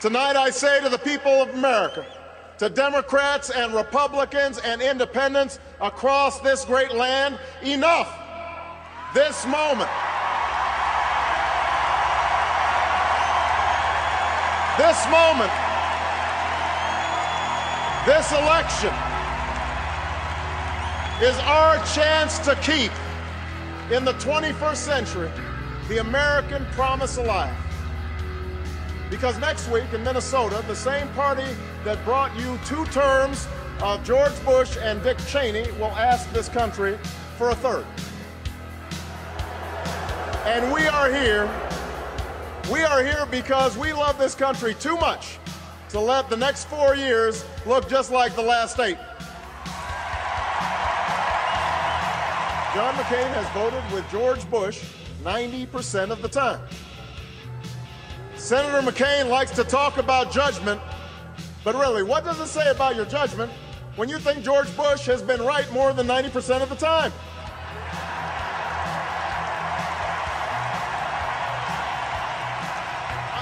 Tonight I say to the people of America, to Democrats and Republicans and independents across this great land, enough. This moment, this election is our chance to keep, in the 21st century, the American promise alive. Because next week in Minnesota, the same party that brought you 2 terms of George Bush and Dick Cheney will ask this country for a 3rd. And we are here because we love this country too much to let the next 4 years look just like the last 8. John McCain has voted with George Bush 90% of the time. Senator McCain likes to talk about judgment, but really, what does it say about your judgment when you think George Bush has been right more than 90% of the time?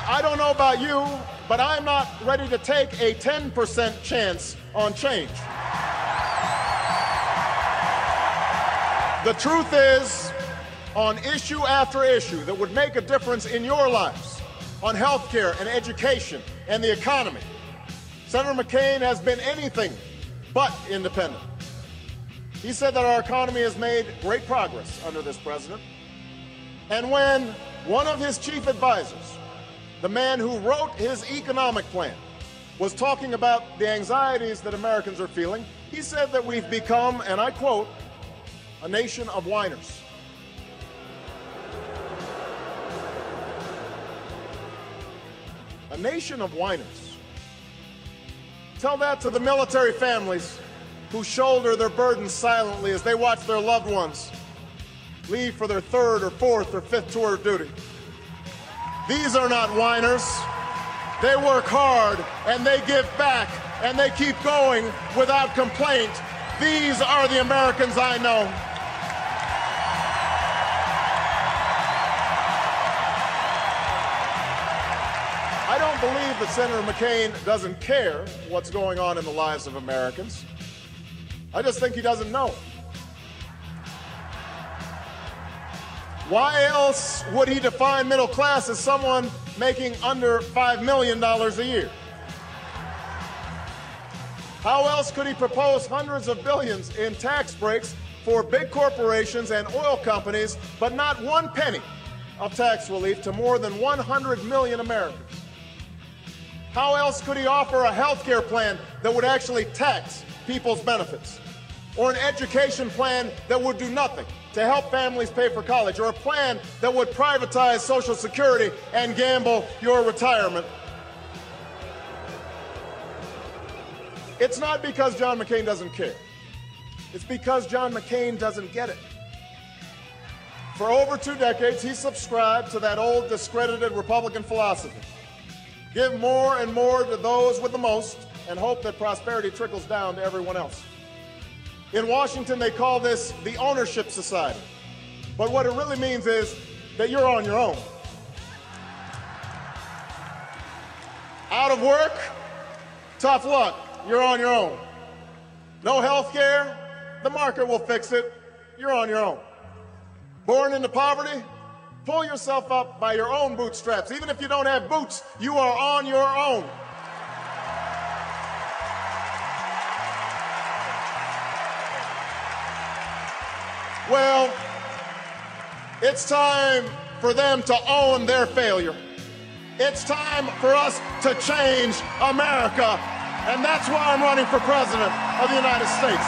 I don't know about you, but I'm not ready to take a 10% chance on change. The truth is, on issue after issue that would make a difference in your lives, on health care and education and the economy, Senator McCain has been anything but independent. He said that our economy has made great progress under this president. And when one of his chief advisors, the man who wrote his economic plan, was talking about the anxieties that Americans are feeling, he said that we've become, and I quote, a nation of whiners. A nation of whiners. Tell that to the military families who shoulder their burdens silently as they watch their loved ones leave for their 3rd or 4th or 5th tour of duty. These are not whiners. They work hard and they give back and they keep going without complaint. These are the Americans I know. I don't believe that Senator McCain doesn't care what's going on in the lives of Americans. I just think he doesn't know. Why else would he define middle class as someone making under $5 million a year? How else could he propose hundreds of billions in tax breaks for big corporations and oil companies, but not 1 penny of tax relief to more than 100 million Americans? How else could he offer a health care plan that would actually tax people's benefits? Or an education plan that would do nothing to help families pay for college? Or a plan that would privatize Social Security and gamble your retirement? It's not because John McCain doesn't care. It's because John McCain doesn't get it. For over 2 decades, he subscribed to that old discredited Republican philosophy. Give more and more to those with the most and hope that prosperity trickles down to everyone else. In Washington, they call this the ownership society. But what it really means is that you're on your own. Out of work? Tough luck. You're on your own. No health care? The market will fix it. You're on your own. Born into poverty? Pull yourself up by your own bootstraps. Even if you don't have boots, you are on your own. Well, it's time for them to own their failure. It's time for us to change America. And that's why I'm running for president of the United States.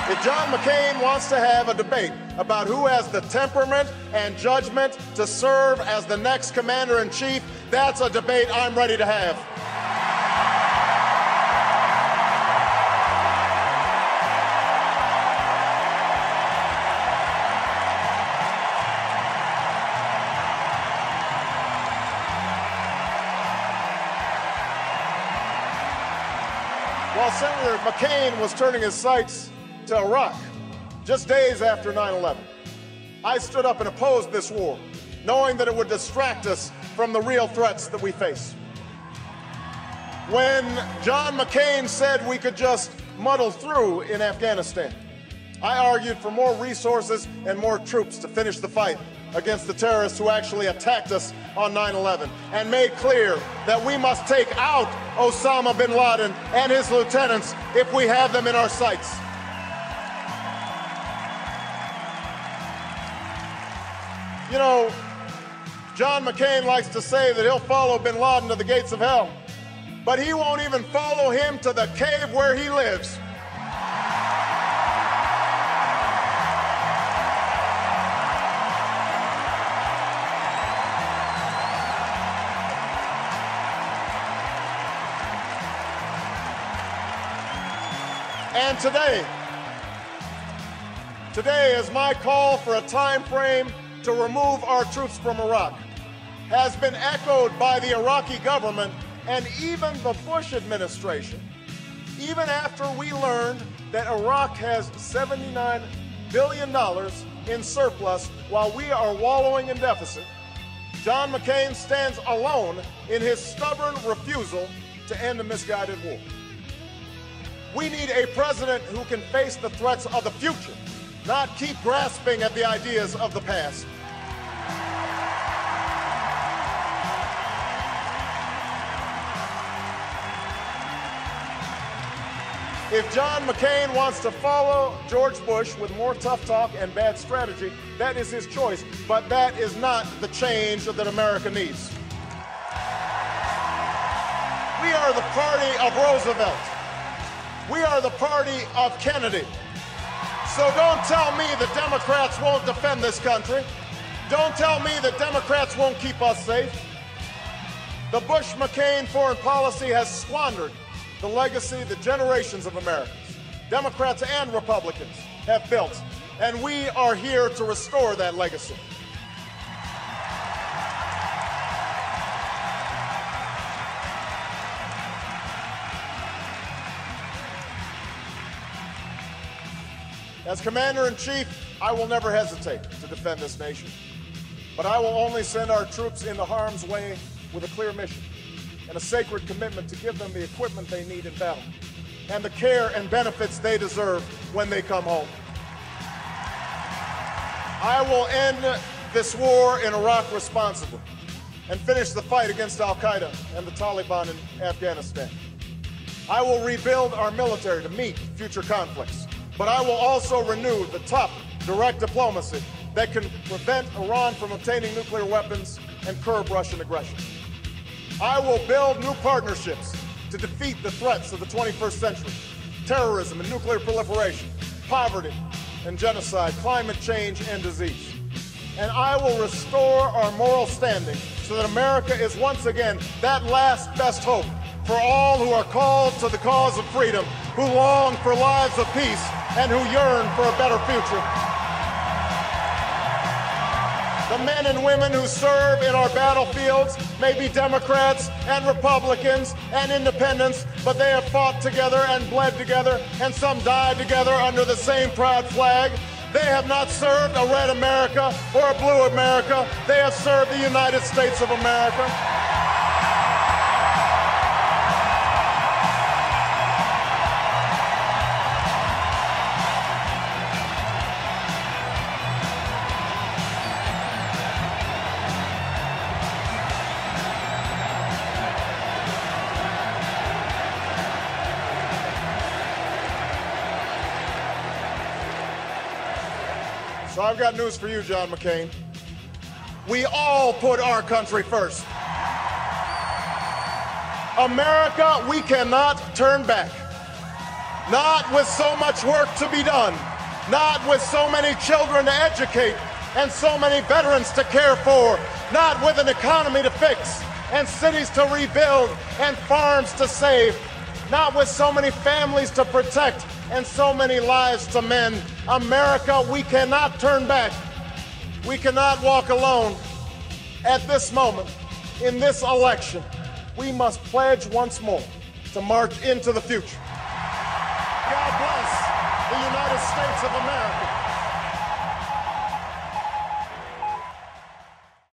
If John McCain wants to have a debate about who has the temperament and judgment to serve as the next commander-in-chief, that's a debate I'm ready to have. While Senator McCain was turning his sights to Iraq just days after 9/11, I stood up and opposed this war, knowing that it would distract us from the real threats that we face. When John McStain said we could just muddle through in Afghanistan, I argued for more resources and more troops to finish the fight against the terrorists who actually attacked us on 9/11, and made clear that we must take out Osama bin Laden and his lieutenants if we have them in our sights. You know, John McStain likes to say that he'll follow bin Laden to the gates of hell, but he won't even follow him to the cave where he lives. And today is my call for a time frame to remove our troops from Iraq, has been echoed by the Iraqi government and even the Bush administration. Even after we learned that Iraq has $79 billion in surplus while we are wallowing in deficit, John McStain stands alone in his stubborn refusal to end a misguided war. We need a president who can face the threats of the future, not keep grasping at the ideas of the past. If John McStain wants to follow George Bush with more tough talk and bad strategy, that is his choice, but that is not the change that America needs. We are the party of Roosevelt. We are the party of Kennedy. So don't tell me that Democrats won't defend this country. Don't tell me that Democrats won't keep us safe. The Bush-McCain foreign policy has squandered the legacy that generations of Americans, Democrats and Republicans, have built, and we are here to restore that legacy. As Commander-in-Chief, I will never hesitate to defend this nation, but I will only send our troops into harm's way with a clear mission and a sacred commitment to give them the equipment they need in battle and the care and benefits they deserve when they come home. I will end this war in Iraq responsibly and finish the fight against al-Qaeda and the Taliban in Afghanistan. I will rebuild our military to meet future conflicts, but I will also renew the tough, direct diplomacy that can prevent Iran from obtaining nuclear weapons and curb Russian aggression. I will build new partnerships to defeat the threats of the 21st century: terrorism and nuclear proliferation, poverty and genocide, climate change and disease. And I will restore our moral standing so that America is once again that last best hope for all who are called to the cause of freedom, who long for lives of peace, and who yearn for a better future. The men and women who serve in our battlefields may be Democrats and Republicans and independents, but they have fought together and bled together, and some died together under the same proud flag. They have not served a red America or a blue America. They have served the United States of America. So I've got news for you, John McStain. We all put our country first. America, we cannot turn back. Not with so much work to be done. Not with so many children to educate and so many veterans to care for. Not with an economy to fix and cities to rebuild and farms to save. Not with so many families to protect and so many lives to mend. America, we cannot turn back. We cannot walk alone. At this moment, in this election, we must pledge once more to march into the future. God bless the United States of America.